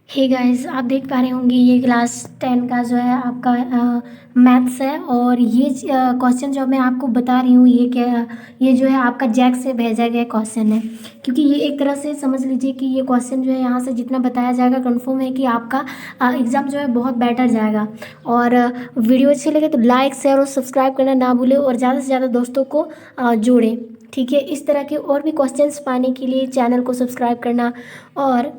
Hey guys, आप देख पा रहे होंगे ये क्लास 10 का जो है आपका मैथ्स है। और ये क्वेश्चन जो मैं आपको बता रही हूँ ये जो है आपका जैक से भेजा गया क्वेश्चन है। क्योंकि ये एक तरह से समझ लीजिए कि ये क्वेश्चन जो है यहाँ से जितना बताया जाएगा कंफर्म है कि आपका एग्ज़ाम जो है बहुत बेटर जाएगा। और वीडियो अच्छी लगे तो लाइक शेयर और सब्सक्राइब करना ना भूलें और ज़्यादा से ज़्यादा दोस्तों को जोड़ें। ठीक है, इस तरह के और भी क्वेश्चंस पाने के लिए चैनल को सब्सक्राइब करना और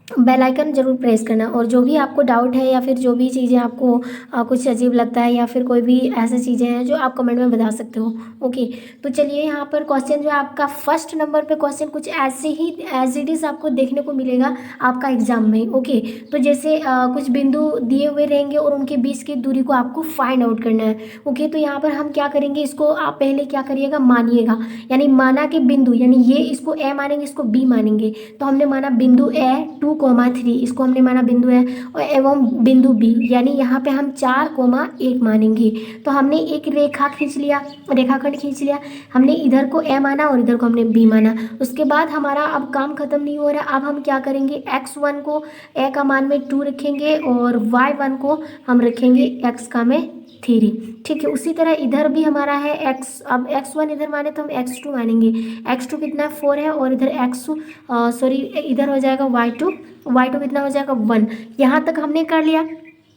बेल आइकन जरूर प्रेस करना। और जो भी आपको डाउट है या फिर जो भी चीज़ें आपको कुछ अजीब लगता है या फिर कोई भी ऐसी चीज़ें हैं जो आप कमेंट में बता सकते हो। ओके, तो चलिए यहाँ पर क्वेश्चन जो है आपका फर्स्ट नंबर पे क्वेश्चन कुछ ऐसे ही एज इट इज़ आपको देखने को मिलेगा आपका एग्जाम में। ओके, तो जैसे कुछ बिंदु दिए हुए रहेंगे और उनके बीच की दूरी को आपको फाइंड आउट करना है। ओके, तो यहाँ पर हम क्या करेंगे, इसको आप पहले क्या करिएगा, मानिएगा। यानी माना कि बिंदु, यानी ये इसको ए मानेंगे, इसको बी मानेंगे। तो हमने माना बिंदु ए 2,3, इसको हमने माना बिंदु ए और एवं बिंदु बी, यानी यहाँ पे हम 4,1 मानेंगे। तो हमने एक रेखा खींच लिया, रेखाखंड खींच लिया। हमने इधर को ए माना और इधर को हमने बी माना। उसके बाद हमारा अब काम खत्म नहीं हो रहा। अब हम क्या करेंगे, x1 को ए का मान में 2 रखेंगे और y1 को हम रखेंगे x का में 3। ठीक है, उसी तरह इधर भी हमारा है x। अब x1 इधर माने तो हम x2 मानेंगे। x2 कितना 4 है और इधर इधर हो जाएगा y2। y2 कितना हो जाएगा 1। यहाँ तक हमने कर लिया।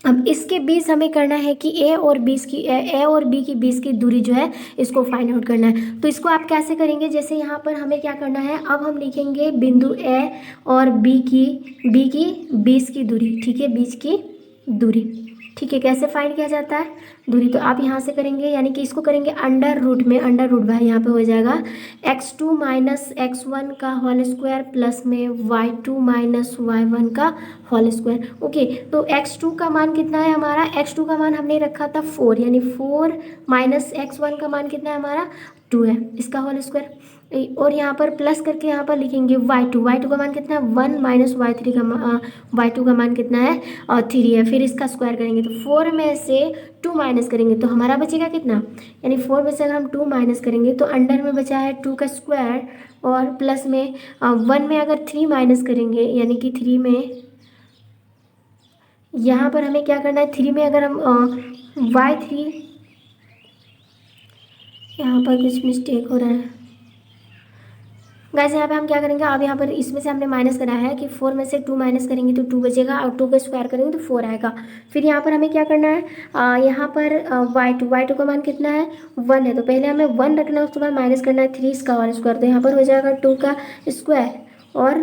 अब इसके बीच हमें करना है कि ए और बी की बीच की दूरी जो है इसको फाइंड आउट करना है। तो इसको आप कैसे करेंगे, जैसे यहाँ पर हमें क्या करना है, अब हम लिखेंगे बिंदु ए और बी की बीच की दूरी। ठीक है, बीच की दूरी। ठीक है, कैसे फाइंड किया जाता है दूरी, तो आप यहाँ से करेंगे, यानी कि इसको करेंगे अंडर रूट में। अंडर रूट भाई यहाँ पे हो जाएगा x2 माइनस x1 का होल स्क्वायर प्लस में y2 माइनस y1 का होल स्क्वायर। ओके, तो x2 का मान कितना है हमारा, x2 का मान हमने रखा था 4, यानी 4 माइनस x1 का मान कितना है हमारा 2 है, इसका होल स्क्वायर। और यहाँ पर प्लस करके यहाँ पर लिखेंगे y2 का मान कितना है 1 माइनस y3 का y2 का मान कितना है 3 है। फिर इसका स्क्वायर करेंगे तो 4 में से 2 माइनस करेंगे तो हमारा बचेगा कितना, यानी 4 में से अगर हम 2 माइनस करेंगे तो अंडर में बचा है 2 का स्क्वायर और प्लस में 1 में अगर 3 माइनस करेंगे, यानी कि 3 में यहाँ पर हमें क्या करना है, 3 में अगर हम y3, यहाँ पर कुछ मिस्टेक हो रहा है गाइस। यहाँ पे हम क्या करेंगे, अब यहाँ पर इसमें से हमने माइनस करा है कि 4 में से 2 माइनस करेंगे तो 2 बचेगा और 2 का स्क्वायर करेंगे तो 4 आएगा। फिर यहाँ पर हमें क्या करना है, यहाँ पर y2 का मान कितना है 1 है, तो पहले हमें 1 रखना है, उसके बाद माइनस करना है 3 इसका और स्क्वायर। तो यहाँ पर हो जाएगा 2 का स्क्वायर और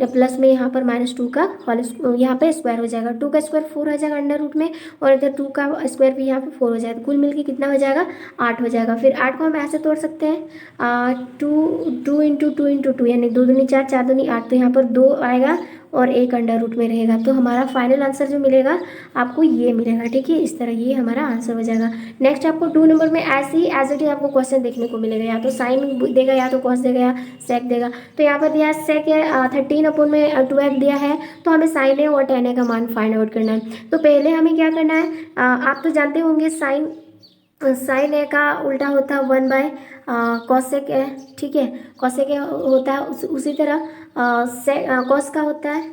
प्लस में यहाँ पर -2 का होल, यहाँ पे स्क्वायर हो जाएगा। 2 का स्क्वायर 4 हो जाएगा अंडर रूट में और इधर 2 का स्क्वायर भी यहाँ पे 4 हो जाएगा। कुल मिलके कितना हो जाएगा 8 हो जाएगा। फिर 8 को हम ऐसे तोड़ सकते हैं 2 इंटू 2 यानी 2 दूनी 4, 4 दूनी 8, तो यहाँ पर 2 आएगा और 1 अंडर रूट में रहेगा। तो हमारा फाइनल आंसर जो मिलेगा आपको ये मिलेगा। ठीक है, इस तरह ये हमारा आंसर हो जाएगा। नेक्स्ट आपको 2 नंबर में ऐसे ही एज इट इज आपको क्वेश्चन देखने को मिलेगा, या तो साइन देगा या तो कॉस देगा या सेक देगा। तो यहाँ पर दिया है सेक है 13/12 दिया है, तो हमें साइन ए और tan ए का मान फाइंड आउट करना है। तो पहले हमें क्या करना है, आप तो जानते होंगे साइन ए का उल्टा होता है 1/कॉसेक ए। ठीक है, कॉसेक ए होता है, उसी तरह कॉस का होता है,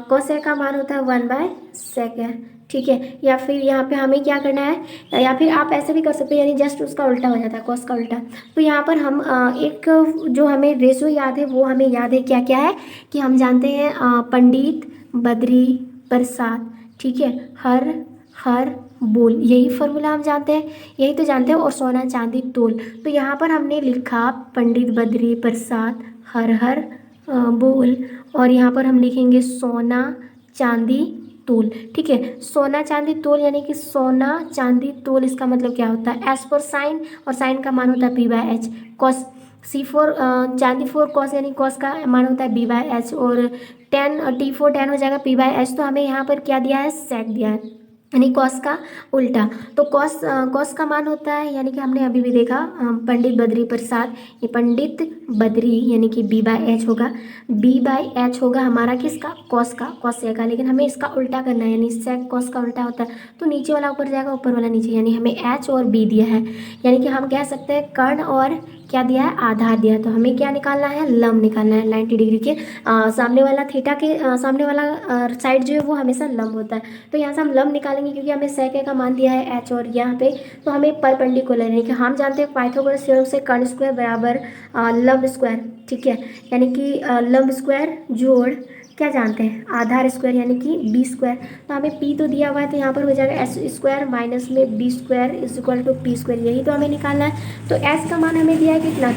कॉस ए का मान होता है 1/सेक ए। ठीक है, या फिर यहाँ पे हमें क्या करना है, या फिर आप ऐसे भी कर सकते हैं, यानी जस्ट उसका उल्टा हो जाता है, कॉस का उल्टा। तो यहाँ पर हम एक जो हमें रेशो याद है वो हमें याद है क्या क्या है, कि हम जानते हैं पंडित बद्री प्रसाद। ठीक है, हर हर बोल, यही फॉर्मूला हम जानते हैं, यही तो जानते हैं। और सोना चांदी तोल, तो यहाँ पर हमने लिखा पंडित बद्री प्रसाद हर हर बोल, और यहाँ पर हम लिखेंगे सोना चांदी तोल। ठीक है, सोना चांदी तोल यानी कि सोना चांदी तोल, इसका मतलब क्या होता है, एस फॉर साइन और साइन का मान होता है p/h। कॉस सी फोर चांदी फोर कॉस, यानी कॉस का मान होता है b/h और T4 10 हो जाएगा p/h। तो हमें यहाँ पर क्या दिया है, सेक दिया है, यानी कॉस का उल्टा। तो कॉस का मान होता है, यानी कि हमने अभी भी देखा पंडित बद्री प्रसाद, ये पंडित बद्री यानी कि b/h होगा। b/h होगा हमारा किसका, कॉस का, कॉस का, लेकिन हमें इसका उल्टा करना है, यानी सेक कॉस का उल्टा होता है। तो नीचे वाला ऊपर जाएगा, ऊपर वाला नीचे, यानी हमें h और b दिया है। यानी कि हम कह सकते हैं कर्ण और क्या दिया है, आधार दिया है। तो हमें क्या निकालना है, लंब निकालना है 90 डिग्री के सामने वाला थीटा के सामने वाला साइड जो है वो हमेशा लंब होता है। तो यहाँ से हम लंब निकालेंगे क्योंकि हमें सेक का मान दिया है h, और यहाँ पे तो हमें परपेंडिकुलर है कि हम जानते हैं पाइथागोरस थ्योरम से कर्ण स्क्वायर बराबर लंब स्क्वायर, ठीक है, यानी कि लंब स्क्वायर जोड़ क्या जानते हैं, आधार स्क्वायर यानी कि बी स्क्वायर। तो हमें पी तो दिया हुआ है, तो यहाँ पर हो जाएगा एस स्क्वायर माइनस में B square is equal to P square, यही तो हमें निकालना है। तो एस का मान हमें दिया है कितना,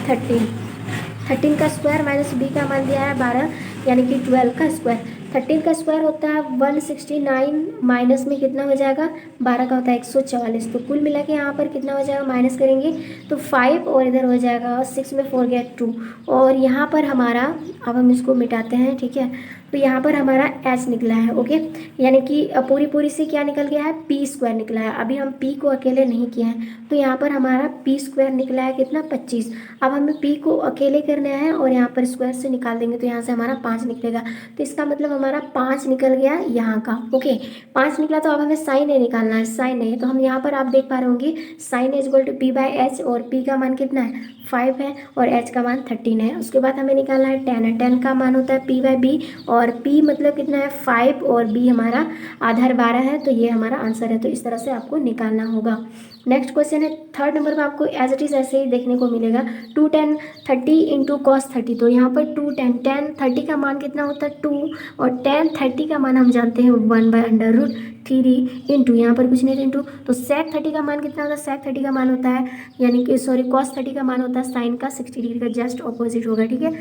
13 का स्क्वायर माइनस बी का मान दिया है 12 यानी कि 12 का स्क्वायर। 13 का स्क्वायर होता है 169 माइनस में कितना हो जाएगा, 12 का होता है 144। तो कुल मिला के यहाँ पर कितना हो जाएगा, माइनस करेंगे तो 5 और इधर हो जाएगा 6 में 4 गया 2, और यहाँ पर हमारा, अब हम इसको मिटाते हैं, ठीक है, तो यहाँ पर हमारा एच निकला है, ओके, यानी कि पूरी से क्या निकल गया है, पी स्क्वायर निकला है। अभी हम पी को अकेले नहीं किए हैं, तो यहाँ पर हमारा पी स्क्वायर निकला है कितना, 25। अब हमें पी को अकेले करना है और यहाँ पर स्क्वायर से निकाल देंगे तो यहाँ से हमारा 5 निकलेगा। तो इसका मतलब हमारा 5 निकल गया यहाँ का, ओके, 5 निकला। तो अब हमें साइन ए निकालना है, साइन ए, तो हम यहाँ पर आप देख पा रहे होंगे sine is equal to P by H, और पी का मान कितना है, 5 है, और एच का मान 13 है। उसके बाद हमें निकालना है टेन है, 10 का मान होता है पी बाई बी, और पी मतलब कितना है 5, और बी हमारा आधार 12 है, तो ये हमारा आंसर है। तो इस तरह से आपको निकालना होगा। नेक्स्ट क्वेश्चन है थर्ड नंबर में, आपको एज इट इज ऐसे ही देखने को मिलेगा 2 10 30 इंटू कॉस 30। तो यहाँ पर 2 10 10 30 का मान कितना होता है 2, और 10 30 का मान हम जानते हैं 1/√3 इंटू, यहाँ पर कुछ नहीं था इंटू, तो सेक 30 का मान कितना होता है, सेक 30 का मान होता है, यानी कि सॉरी कॉस 30 का मान होता है साइन का 60 डिग्री का जस्ट ऑपोजिट होगा, ठीक है,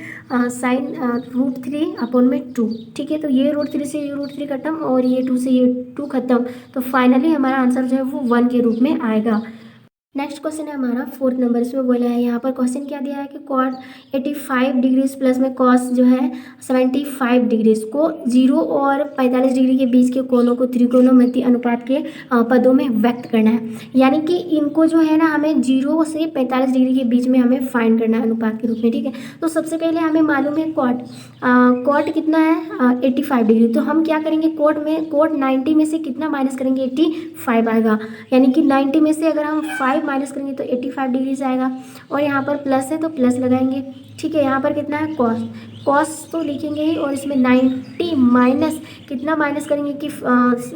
साइन √3/2, ठीक है। तो ये √3 से ये √3 खत्म, और ये 2 से ये 2 खत्म, तो फाइनली हमारा आंसर जो है वो 1 के रूप में आएगा। नेक्स्ट क्वेश्चन है हमारा फोर्थ नंबर, इसमें बोला है, यहाँ पर क्वेश्चन क्या दिया है कि कॉट 85 डिग्रीज प्लस में कॉस जो है 75 डिग्रीज को 0 और 45 डिग्री के बीच के कोणों को त्रिकोणमिति अनुपात के पदों में व्यक्त करना है। यानी कि इनको जो है ना हमें 0 से 45 डिग्री के बीच में हमें फाइंड करना है अनुपात के रूप में, ठीक है। तो सबसे पहले हमें मालूम है कॉट कितना है 85 डिग्री, तो हम क्या करेंगे, कॉट 90 में से कितना माइनस करेंगे, 85 आएगा, यानी कि 90 में से अगर हम 5 माइनस करेंगे तो 85 डिग्री से आएगा, और यहाँ पर प्लस है तो प्लस लगाएंगे, ठीक है। यहाँ पर कितना है कॉस तो लिखेंगे ही, और इसमें 90 माइनस कितना माइनस करेंगे कि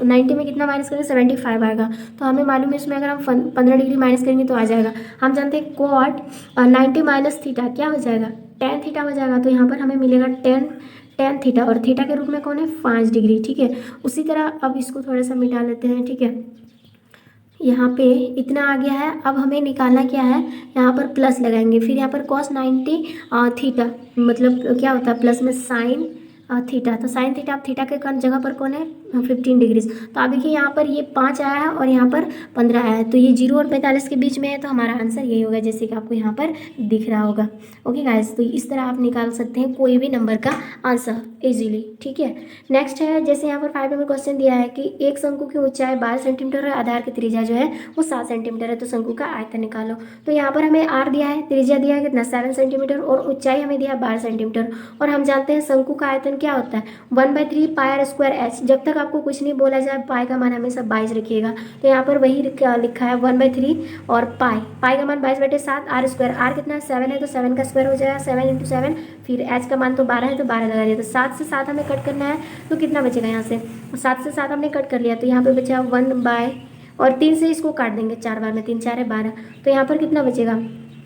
90 में कितना माइनस करेंगे 75 आएगा। तो हमें मालूम है इसमें अगर हम 15 डिग्री माइनस करेंगे तो आ जाएगा। हम जानते हैं कॉट 90 माइनस थीटा क्या हो जाएगा, टेन थीटा हो जाएगा। तो यहाँ पर हमें मिलेगा टेन थीटा, और थीटा के रूप में कौन है 5 डिग्री, ठीक है। उसी तरह अब इसको थोड़ा सा मिटा लेते हैं, ठीक है, यहाँ पे इतना आ गया है। अब हमें निकालना क्या है, यहाँ पर प्लस लगाएंगे, फिर यहाँ पर cos 90 थीटा मतलब क्या होता है प्लस में साइन थीटा, तो साइन थीटा, अब थीटा के जगह पर कौन है 15 डिग्रीज। तो आप देखिए यहाँ पर ये 5 आया है और यहाँ पर 15 आया है, तो ये 0 और 45 के बीच में है, तो हमारा आंसर यही होगा जैसे कि आपको यहाँ पर दिख रहा होगा। ओके गाइस, तो इस तरह आप निकाल सकते हैं कोई भी नंबर का आंसर इजीली, ठीक है। नेक्स्ट है, जैसे यहाँ पर 5 नंबर क्वेश्चन दिया है कि एक शंकु की ऊंचाई 12 सेंटीमीटर है, आधार की त्रिज्या जो है वो 7 सेंटीमीटर है, तो शंकु का आयतन निकालो। तो यहाँ पर हमें आर दिया है, त्रिज्या दिया है कितना 7 सेंटीमीटर, और ऊंचाई हमें दिया है 12 सेंटीमीटर, और हम जानते हैं शंकु का आयतन क्या होता है 1/3 पाई स्क्वायर एच। जब तक आपको कुछ नहीं बोला जाए पाई का मान हमेशा 22 रखिएगा, तो यहाँ पर वही लिखा है 1/3 और पाई का मान 22/7 आर स्क्वायर, आर कितना है 7 है, तो 7 का स्क्वायर हो जाएगा 7 × 7, फिर एच का मान तो 12 है तो 12 लगा दिया, तो 7 से 7 हमें कट करना है, तो कितना बचेगा यहाँ से 7 से 7 हमने कट कर लिया, तो यहाँ पे बचा 1 और 3 से इसको काट देंगे 4 बार में, 3 4 है 12, तो यहाँ पर कितना बचेगा,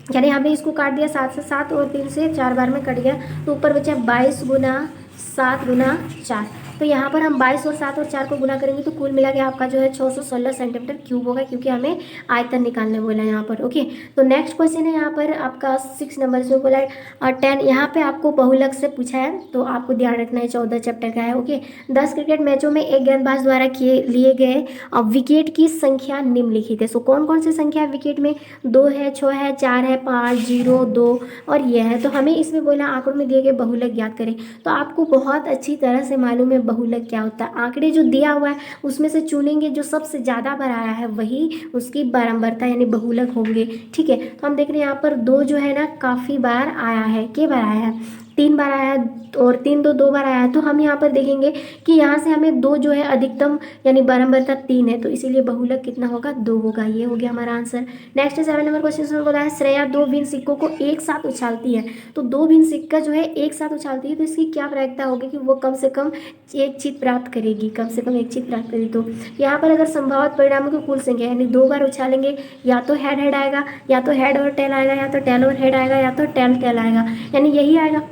यानी हमने इसको काट दिया 7 से 7 और 3 से 4 बार में कट गया, तो ऊपर बचा 22 × 7 × 4। तो यहाँ पर हम 22 और 7 और 4 को गुना करेंगे तो कुल मिला के आपका जो है 616 सेंटीमीटर क्यूब होगा, क्योंकि हमें आयतन निकालने बोला है यहाँ पर। ओके, तो नेक्स्ट क्वेश्चन है यहाँ पर आपका 6 नंबर से बोला है 10। यहाँ पे आपको बहुलक से पूछा है, तो आपको ध्यान रखना है 14 चैप्टर का है। ओके, 10 क्रिकेट मैचों में एक गेंदबाज द्वारा लिए गए विकेट की संख्या निम्नलिखित है। सो कौन कौन सी संख्या है विकेट में, 2 है, 6 है, 4 है, 5 0 2 और यह है। तो हमें इसमें बोला आंकड़ों में दिए गए बहुलक ज्ञात करें, तो आपको बहुत अच्छी तरह से मालूम है बहुलक क्या होता है। आंकड़े जो दिया हुआ है उसमें से चुनेंगे, जो सबसे ज़्यादा बार आया है वही उसकी बारंबारता यानी बहुलक होंगे, ठीक है। तो हम देख रहे हैं यहाँ पर 2 जो है ना काफ़ी बार आया है, कई बार आया है 3 बार आया और 3 दो बार आया, तो हम यहाँ पर देखेंगे कि यहाँ से हमें 2 जो है अधिकतम यानी बारंबारता 3 है, तो इसीलिए बहुलक कितना होगा, 2 होगा। ये हो गया हमारा आंसर। नेक्स्ट 7 नंबर क्वेश्चन में बोला है श्रेया 2 भिन्न सिक्कों को एक साथ उछालती है। तो 2 भिन्न सिक्का जो है एक साथ उछालती है, तो इसकी क्या प्रायिकता होगी कि वो कम से कम एक चीज प्राप्त करेगी, कम से कम एक चीज प्राप्त करेगी। तो यहाँ पर अगर संभावित परिणामों की कुल संख्या यानी 2 बार उछालेंगे, या तो हेड हेड आएगा, या तो हेड और टेल आएगा, या तो टेल और हेड आएगा, या तो टेल टेल आएगा, यानी यही आएगा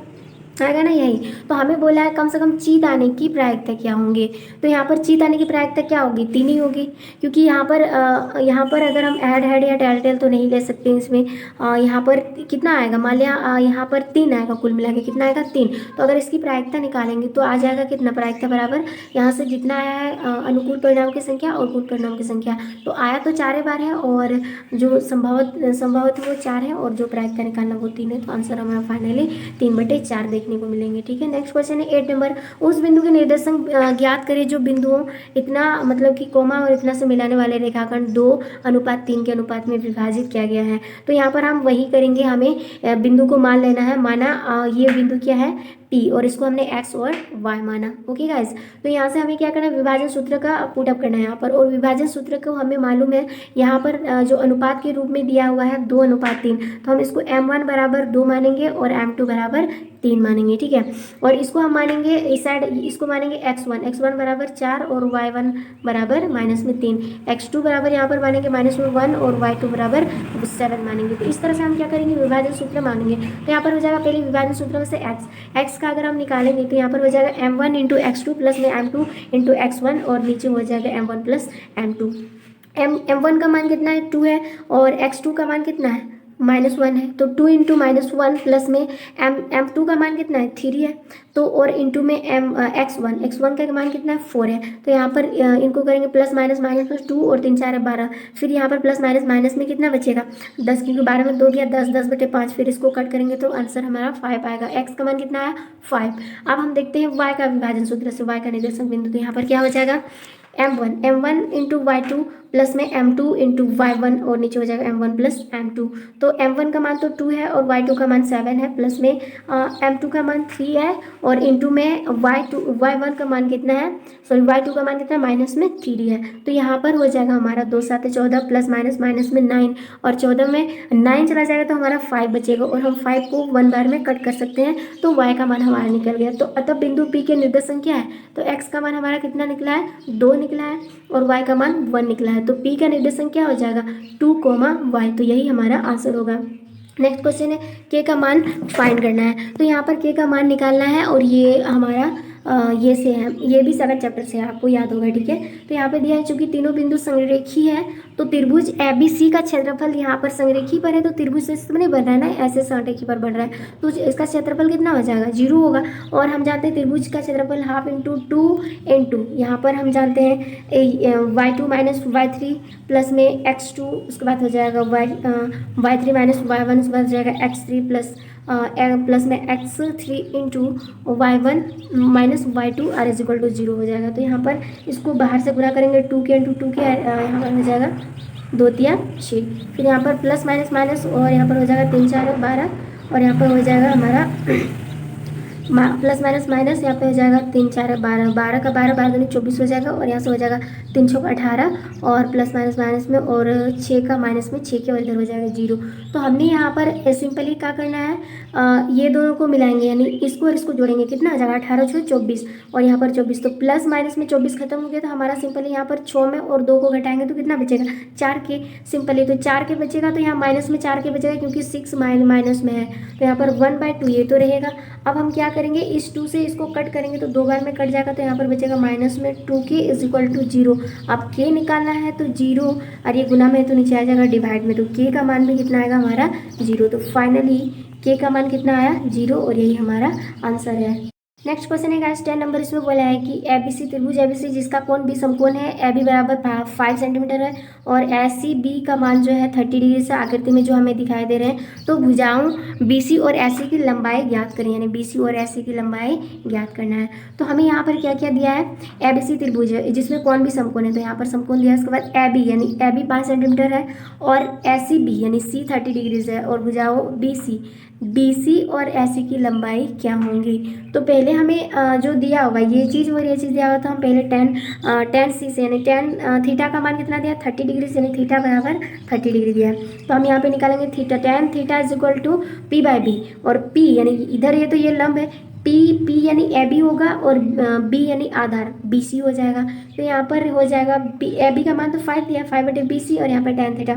ना यही। तो हमें बोला है कम से कम चीत आने की प्रायिकता क्या होंगे, तो यहाँ पर चीत आने की प्रायिकता क्या होगी, 3 ही होगी, क्योंकि यहाँ पर अगर हम हेड हेड या टेल टेल तो नहीं ले सकते इसमें। यहाँ पर कितना आएगा, मान लिया यहाँ पर 3 आएगा, कुल मिला के कितना आएगा, 3। तो अगर इसकी प्रायिकता निकालेंगे तो आ जाएगा कितना, प्रायिकता बराबर यहाँ से जितना आया है अनुकूल परिणाम की संख्या और कुल परिणाम की संख्या, तो आया तो 4 बार है और जो संभावित वो 4 है और जो प्रायिकता निकालना वो 3 है। तो आंसर हमारा फाइनली 3/4 देखने को मिलेंगे। ठीक है, नेक्स्ट क्वेश्चन है 8 नंबर, उस बिंदु के निर्देशांक ज्ञात करिए जो बिंदुओं इतना मतलब कि कोमा और इतना से मिलाने वाले रेखाखंड 2:3 के अनुपात में विभाजित किया गया है। तो यहाँ पर हम वही करेंगे, हमें बिंदु को मान लेना है, माना ये बिंदु क्या है, P, और इसको हमने x और y माना। ओके गाइस, तो यहाँ से हमें क्या करना है, विभाजन सूत्र का पुटअप करना है यहाँ पर, और विभाजन सूत्र को हमें मालूम है यहाँ पर जो अनुपात के रूप में दिया हुआ है 2:3, तो हम इसको m1 बराबर 2 मानेंगे और m2 बराबर 3 मानेंगे। ठीक है, और इसको हम मानेंगे इस साइड, इसको मानेंगे x1 बराबर 4 और y1 बराबर -3, x2 बराबर यहाँ पर मानेंगे -1 और y2 बराबर 7 मानेंगे। तो इस तरह से हम क्या करेंगे, विभाजन सूत्र मानेंगे। तो यहाँ पर हो जाएगा पहले विभाजन सूत्र में से x का अगर हम निकालेंगे तो यहाँ पर हो जाएगा m1 इंटू x2 प्लस में m2 इंटू x1 और नीचे हो जाएगा m1 प्लस m2। m1 का मान कितना है, 2 है, और x2 का मान कितना है, -1 है, तो 2 इंटू -1 प्लस में m2 का मान कितना है, 3 है, तो और इंटू में x1 का मान कितना है, 4 है। तो यहाँ पर इनको करेंगे प्लस माइनस प्लस 2 और 3 4 12, फिर यहाँ पर प्लस माइनस में कितना बचेगा, 10, क्योंकि 12 में 2 गया 10/5, फिर इसको कट करेंगे तो आंसर हमारा 5 आएगा। x का मान कितना आया, 5। अब हम देखते हैं y का विभाजन सूत्र से, y का निर्देशांक बिंदु, तो यहाँ पर क्या हो जाएगा, m1 इंटू y2 प्लस में m2 इंटू y1 और नीचे हो जाएगा m1 प्लस m2। तो m1 का मान तो 2 है और y2 का मान 7 है, प्लस में m2 का मान 3 है और इंटू में y1 का मान कितना है, सॉरी y2 का मान कितना है, -3 है। तो यहाँ पर हो जाएगा हमारा 2 7 14 प्लस माइनस में 9, और 14 में 9 चला जाएगा तो हमारा 5 बचेगा, और हम 5 को 1 बार में कट कर सकते हैं, तो y का मान हमारा निकल गया। तो अतः बिंदु P के निर्देशांक क्या है, तो x का मान हमारा कितना निकला है, 2 निकला है, और y का मान 1 निकला है। तो P का निर्देशांक क्या हो जाएगा, 2, y, तो यही हमारा आंसर होगा। नेक्स्ट क्वेश्चन है K का मान फाइंड करना है। तो यहाँ पर K का मान निकालना है, और ये हमारा ये से है, ये भी 7 चैप्टर से है, आपको याद होगा। ठीक है, तो यहाँ पे दिया है चूंकि तीनों बिंदु संरेखी है, तो त्रिभुज ABC का क्षेत्रफल यहाँ पर संरेखी पर है, तो त्रिभुज से नहीं बन रहा है ना, ऐसे संरेखी पर बन रहा है, तो इसका क्षेत्रफल कितना हो जाएगा, 0 होगा। और हम जानते हैं त्रिभुज का क्षेत्रफल हाफ इंटू 2 इंटू, यहाँ पर हम जानते हैं y2 माइनस y3 प्लस में x2, उसके बाद हो जाएगा y3 माइनस y1, उसके बाद हो जाएगा x3 प्लस में x3 into y1 minus y2 r is equal to 0 हो जाएगा। तो यहाँ पर इसको बाहर से गुणा करेंगे, 2 के इंटू 2 के, यहाँ पर हो जाएगा 2 3 6, फिर यहाँ पर प्लस माइनस और यहाँ पर हो जाएगा 3 4 12, और यहाँ पर हो जाएगा हमारा प्लस माइनस यहाँ पे हो जाएगा 3 4 12, 12 का 12 दूनी 24 हो जाएगा, और यहाँ से हो जाएगा 3 6 18, और प्लस माइनस में, और 6 का माइनस में 6 के, और इधर हो जाएगा 0। तो हमने यहाँ पर सिंपली क्या करना है, ये दोनों को मिलाएंगे, यानी इसको और इसको जोड़ेंगे, कितना आ जाएगा 18 6 24, और यहाँ पर 24, तो प्लस माइनस में 24 खत्म हो गया, तो हमारा सिंपली यहाँ पर 6 में और 2 को घटाएंगे तो कितना बचेगा, 4 के, सिंपली तो 4 के बचेगा, तो यहाँ माइनस में 4 के बचेगा क्योंकि 6 माइनस में है, तो यहाँ पर 1/2 ये तो रहेगा। अब हम क्या करेंगे, इस 2 से इसको कट करेंगे तो 2 बार में कट जाएगा, तो यहाँ पर बचेगा माइनस में 2k इज इक्वल टू 0। अब k निकालना है तो 0, और ये गुना में तो नीचे आ जाएगा डिवाइड में, तो k का मान भी कितना आएगा हमारा 0। तो फाइनली k का मान कितना आया 0, और यही हमारा आंसर है। नेक्स्ट क्वेश्चन है गाइस 10 नंबर, इसमें बोला है कि ABC त्रिभुज ABC जिसका कोण भी समकोण है, AB बराबर 5 सेंटीमीटर है, और SCB का मान जो है 30 डिग्री से आकृति में जो हमें दिखाई दे रहे हैं। तो भुजाओं BC और AC की लंबाई ज्ञात करें, यानी BC और AC की लंबाई ज्ञात करना है। तो हमें यहाँ पर क्या क्या दिया है, ABC त्रिभुज है जिसमें कोण भी समकोण है, तो यहाँ पर समकोण दिया है। उसके बाद AB यानी AB 5 सेंटीमीटर है, और SCB यानी C 30 डिग्री है, और भुजाओं BC BC और AC की लंबाई क्या होंगी। तो पहले हमें जो दिया होगा ये चीज़ और ये चीज़ दिया होगा, तो हम पहले टेन सी से यानी टेन थीटा का मान कितना दिया 30 डिग्री से, यानी थीटा बराबर 30 डिग्री दिया है। तो हम यहाँ पे निकालेंगे theta, tan theta is equal to P/B, और P यानी इधर ये तो ये लंब है, P यानी AB होगा और B यानी आधार BC हो जाएगा। तो यहाँ पर हो जाएगा AB का मान तो 5 दिया, 5/BC, और यहाँ पर टेन थीटा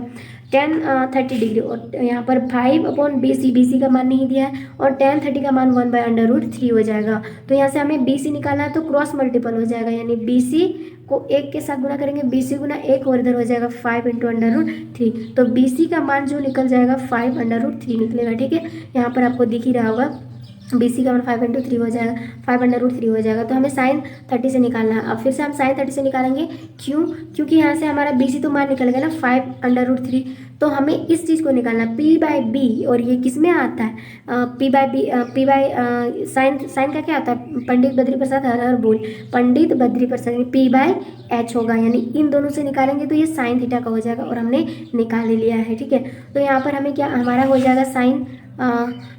30 डिग्री, और यहाँ पर 5/BC, BC का मान नहीं दिया है, और tan 30 का मान 1/√3 हो जाएगा। तो यहाँ से हमें BC निकालना है, तो क्रॉस मल्टीपल हो जाएगा, यानी BC को 1 के साथ गुना करेंगे, BC गुना 1, और इधर हो जाएगा 5 × √3। तो BC का मान जो निकल जाएगा 5/√3 निकलेगा। ठीक है, यहाँ पर आपको दिख ही रहा होगा BC का मान 5/3 हो जाएगा, 5/√3 हो जाएगा। तो हमें sin 30 से निकालना है। अब फिर से हम sin 30 से निकालेंगे, क्यों? क्योंकि यहाँ से हमारा BC तो मान निकल गया ना 5/√3, तो हमें इस चीज़ को निकालना P/B, और ये किस में आता है P/B, साइन का क्या आता है, पंडित बद्री प्रसाद हर हर बोल, पंडित बद्री प्रसाद P/H होगा, यानी इन दोनों से निकालेंगे तो ये sin थीटा का हो जाएगा, और हमने निकाल लिया है। ठीक है, तो यहाँ पर हमें क्या हमारा हो जाएगा sin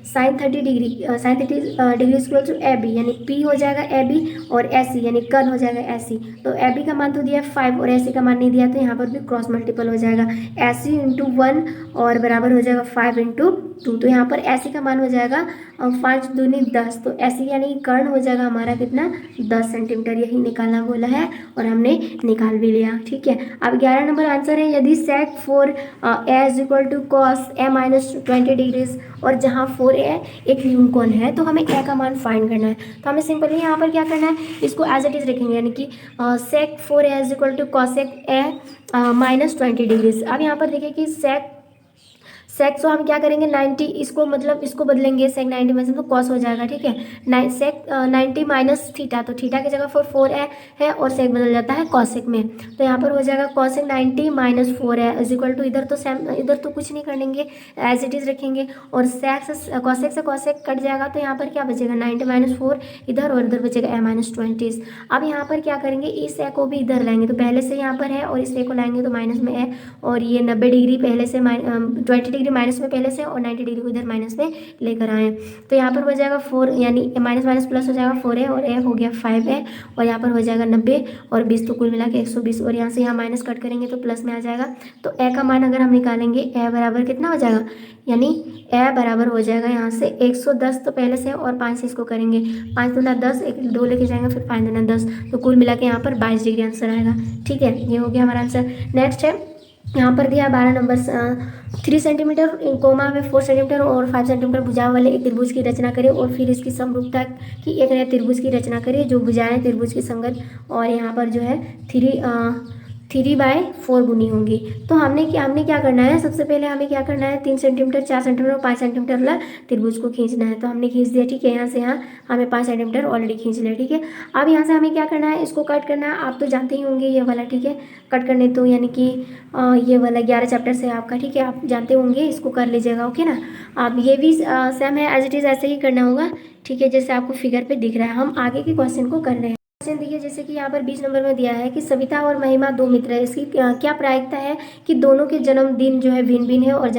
30 degree equal to AB, यानी P हो जाएगा AB, और AC यानी कर्ण हो जाएगा AC। तो AB का मान तो दिया 5 और AC का मान नहीं दिया, तो यहाँ पर भी क्रॉस मल्टीपल हो जाएगा, AC × 1 और बराबर हो जाएगा 5 × 2। तो यहाँ पर AC का मान हो जाएगा 5 दूनी 10, तो AC यानी कर्ण हो जाएगा हमारा कितना 10 सेंटीमीटर, यही निकालना बोला है और हमने निकाल भी लिया। ठीक है, अब 11 नंबर आंसर है, यदि sec 4a is equal to cos a - 20 degrees, और जहाँ 4a एक न्यून कोण है, तो हमें a का मान फाइंड करना है। तो हमें सिंपली यहाँ पर क्या करना है, इसको एज इट इज रखेंगे, यानी कि sec 4a is equal to cosec a - 20 degrees. अब यहाँ पर देखिए कि सेक तो हम क्या करेंगे 90, इसको मतलब इसको बदलेंगे, सेक 90 में से तो कॉस हो जाएगा। ठीक है, सेक 90 माइनस थीटा, तो थीटा की जगह 4 है और सेक बदल जाता है कॉसेक में, तो यहाँ पर हो जाएगा कॉसेक 90 - 4 इज इक्वल टू, इधर तो सेम, इधर तो कुछ नहीं करेंगे, एज इट इज रखेंगे, और सेक से कॉसेक कट जाएगा, तो यहाँ पर क्या बचेगा 90 - 4 इधर, और इधर बचेगा a - 20। अब यहाँ पर क्या करेंगे, इस ए को भी इधर लाएंगे, तो पहले से यहाँ पर है और इस ए को लाएंगे तो माइनस में है, और ये 90 डिग्री पहले से 20 डिग्री माइनस में पहले से, और 90 डिग्री को इधर माइनस में लेकर आए, तो यहाँ पर हो जाएगा 4, यानी माइनस प्लस हो जाएगा 4a, और a हो गया 5a, और यहाँ पर हो जाएगा 90 और 20, तो कुल मिला के 120, और यहाँ से यहाँ माइनस कट करेंगे तो प्लस में आ जाएगा। तो a का मान अगर हम निकालेंगे, a बराबर कितना हो जाएगा, यानी a बराबर हो जाएगा यहाँ से 110, तो पहले से, और 5 से इसको करेंगे, 5 दूना 10, 2 लेके जाएंगे, फिर 5 दूना 10, तो कुल मिला के यहाँ पर 22 डिग्री आंसर आएगा। ठीक है, ये हो गया हमारा आंसर। नेक्स्ट है, यहाँ पर दिया 12 नंबर, 3 सेंटीमीटर कोमा में 4 सेंटीमीटर और 5 सेंटीमीटर भुजाओं वाले एक त्रिभुज की रचना करें, और फिर इसकी समरूपता की एक नए त्रिभुज की रचना करें जो भुजाएं त्रिभुज की संगत, और यहाँ पर जो है 3/4 गुनी होंगी। तो हमने क्या करना है, सबसे पहले हमें क्या करना है, 3 सेंटीमीटर, 4 सेंटीमीटर और 5 सेंटीमीटर वाला त्रिभुज को खींचना है, तो हमने खींच दिया। ठीक है, यहाँ से यहाँ हमें 5 सेंटीमीटर ऑलरेडी खींच लिया। ठीक है, अब यहाँ से हमें क्या करना है, इसको कट करना है, आप तो जानते ही होंगे ये वाला। ठीक है, कट करने तो यानी कि ये वाला 11 चैप्टर से आपका, ठीक है, आप जानते होंगे, इसको कर लीजिएगा। ओके ना, आप ये भी सेम है, एज इट इज़ ऐसे ही करना होगा। ठीक है, जैसे आपको फिगर पे दिख रहा है, हम आगे के क्वेश्चन को कर रहे हैं। क्वेश्चन देखिए, जैसे कि यहाँ पर 20 नंबर में दिया है कि सविता और महिमा 2 मित्र है, इसकी क्या प्रायिकता है कि दोनों के जन्मदिन जो है भिन्न भिन्न है, और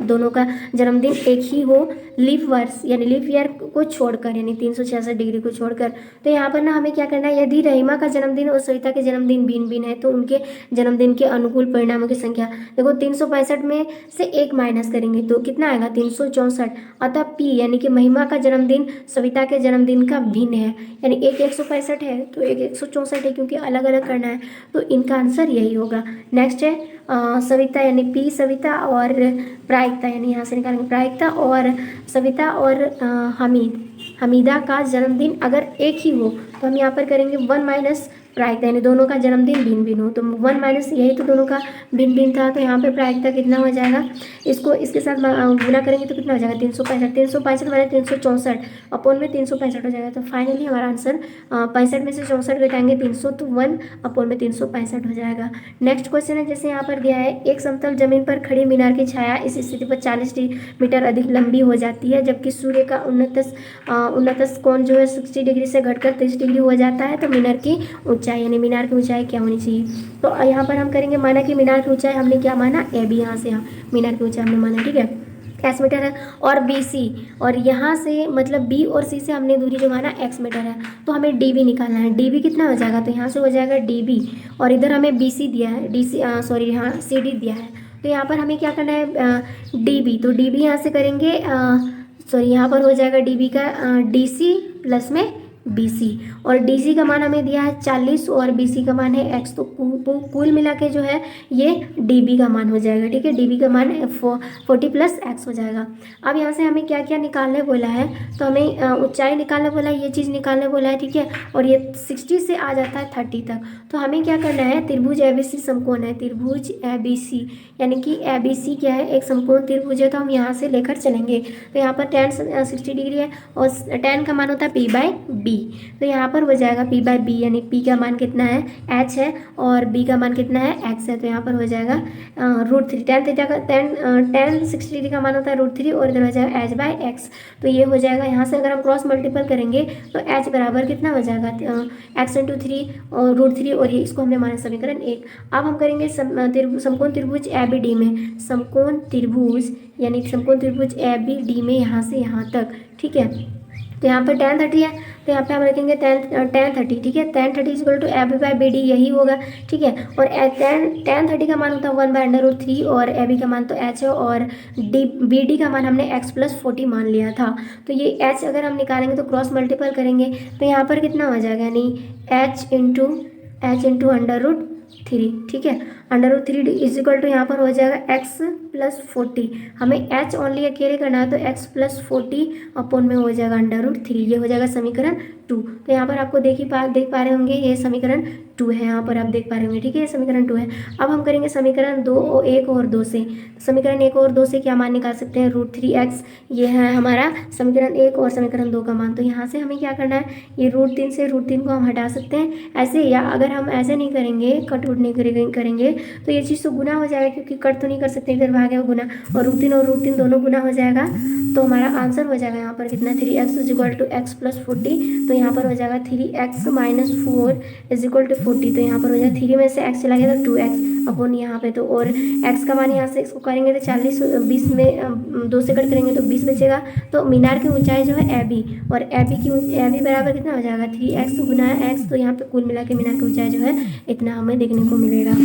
दोनों का जन्मदिन एक ही हो, लीप वर्ष यानी लीप ईयर को छोड़कर, यानी 366 डिग्री को छोड़कर। तो यहाँ पर ना हमें क्या करना है, यदि रहीमा का जन्मदिन और सविता के जन्मदिन भिन्न भिन्न है, तो उनके जन्मदिन के अनुकूल परिणामों की संख्या, देखो 365 में से 1 माइनस करेंगे तो कितना आएगा 364। अतः P यानी कि महिमा का जन्मदिन सविता के जन्मदिन का भिन्न है, यानी एक 165 है तो एक 164 है, क्योंकि अलग अलग करना है, तो इनका आंसर यही होगा। नेक्स्ट है सविता यानी P सविता, और प्रायिकता यानी यहाँ से निकालेंगे प्रायिकता, और सविता और हमीदा का जन्मदिन अगर एक ही हो, तो हम यहाँ पर करेंगे 1 माइनस प्रायिकता, यानी दोनों का जन्मदिन भिन्न भिन्न हो, तो 1 माइनस, यही तो दोनों का भिन्न भिन्न था, तो यहाँ पे प्रायिकता कितना हो जाएगा, इसको इसके साथ गुना करेंगे तो कितना हो जाएगा 365 माइनस 364 अपॉन में 365 हो जाएगा। तो फाइनली हमारा आंसर 65 में से 64 घटाएंगे 300, तो 1 अपॉन में 365 हो जाएगा। नेक्स्ट क्वेश्चन है, जैसे यहाँ पर दिया है, एक समतल जमीन पर खड़ी मीनार की छाया इस स्थिति पर 40 मीटर अधिक लंबी हो जाती है, जबकि सूर्य का उन्नतस कोण जो है 60 डिग्री से घटकर 30 डिग्री हो जाता है, तो मीनार की ऊंचाई यानी मीनार की ऊंचाई क्या होनी चाहिए। तो यहाँ पर हम करेंगे, माना कि मीनार की ऊंचाई हमने क्या माना AB, यहाँ से यहाँ मीनार की ऊंचाई हमने माना। ठीक है, एक्स मीटर है, और बी सी, और यहाँ से मतलब बी और सी से हमने दूरी जो माना एक्स मीटर है, तो हमें डी बी निकालना है। डी बी कितना हो जाएगा, तो यहाँ से हो जाएगा डी बी, और इधर हमें बी सी दिया है, डी सी सॉरी यहाँ सी डी दिया है, तो यहाँ पर हमें क्या करना है डी बी, तो डी बी यहाँ से करेंगे सॉरी यहाँ पर हो जाएगा डी बी का डी सी प्लस में बी सी, और डी सी का मान हमें दिया है 40 और बी सी का मान है एक्स, तो कुल मिला के जो है ये डी बी का मान हो जाएगा। ठीक है, डी बी का मान 40 प्लस एक्स हो जाएगा। अब यहाँ से हमें क्या क्या निकालने बोला है, तो हमें ऊंचाई निकालने बोला है, ये चीज़ निकालने बोला है। ठीक है, और ये 60 से आ जाता है 30 तक, तो हमें क्या करना है, त्रिभुज ए बी सी समकोण है, त्रिभुज ए बी सी यानी कि ए बी सी क्या है, एक समकोण त्रिभुज है, तो हम यहाँ से लेकर चलेंगे। तो यहाँ पर tan 60 डिग्री है और tan का मान होता है p बाई बी, तो यहाँ पर हो जाएगा p बाई बी, यानी p का मान कितना है h है और b का मान कितना है x है, तो यहाँ पर हो जाएगा √3। tan थीटा का tan 60 डिग्री का मान होता है √3 और इधर हो जाएगा h बाई एक्स, तो ये हो जाएगा। यहाँ से अगर हम क्रॉस मल्टीपल करेंगे तो h बराबर कितना हो जाएगा x इंटू 3 और √3, और ये इसको हमने माना समीकरण 1। अब हम करेंगे समकोण त्रिभुज ए बी डी में, समकोण त्रिभुज यानी समकोण त्रिभुज ए बी डी में यहाँ से यहाँ तक। ठीक है, तो यहाँ पर tan 30 है, तो यहाँ पे हम रखेंगे tan 30। ठीक है, tan 30 equal to A B by B D यही होगा। ठीक है, और tan 30 का मान होता है 1/√3 और ए बी का मान तो h है, और बी डी का मान हमने x प्लस 40 मान लिया था, तो ये h अगर हम निकालेंगे तो क्रॉस मल्टीपल करेंगे तो यहाँ पर कितना हो जाएगा, यानी h इंटू √3। ठीक है, √3 इज इक्वल टू यहाँ पर हो जाएगा x प्लस 40, हमें h ओनली अकेले करना है, तो x प्लस 40 अपॉन में हो जाएगा √3, ये हो जाएगा समीकरण 2। तो यहाँ पर आपको देख पा रहे होंगे ये समीकरण 2 है, यहाँ पर आप देख पा रहे होंगे। ठीक है, ये समीकरण 2 है। अब हम करेंगे समीकरण 2 1 और 2 से, समीकरण 1 और 2 से क्या मान निकाल सकते हैं, √3x, ये है हमारा समीकरण 1 और समीकरण 2 का मान। तो यहाँ से हमें क्या करना है, ये √3 से √3 को हम हटा सकते हैं ऐसे, या अगर हम ऐसे नहीं करेंगे, कट उट नहीं करेंगे तो ये चीज़ तो गुना हो जाएगा, क्योंकि कट तो नहीं कर सकते, इधर भागेगा गुना, और √3 दोनों गुना हो जाएगा, तो हमारा आंसर हो जाएगा यहाँ पर कितना, 3x is equal to x plus 40, तो यहाँ पर हो जाएगा 3x minus 4 is equal to 40, तो यहाँ पर हो जाएगा 3 में से x चला गया तो 2x अपॉन यहाँ पे, तो और x का मान यहाँ से इसको करेंगे तो 40, 20 में 2 से कट करेंगे तो 20 बचेगा। तो मीनार की ऊंचाई जो है ए बी, और ए बी बराबर कितना हो जाएगा 3x गुना x, तो यहाँ पे कुल मिला के मीनार की ऊंचाई जो है इतना हमें देखने को मिलेगा।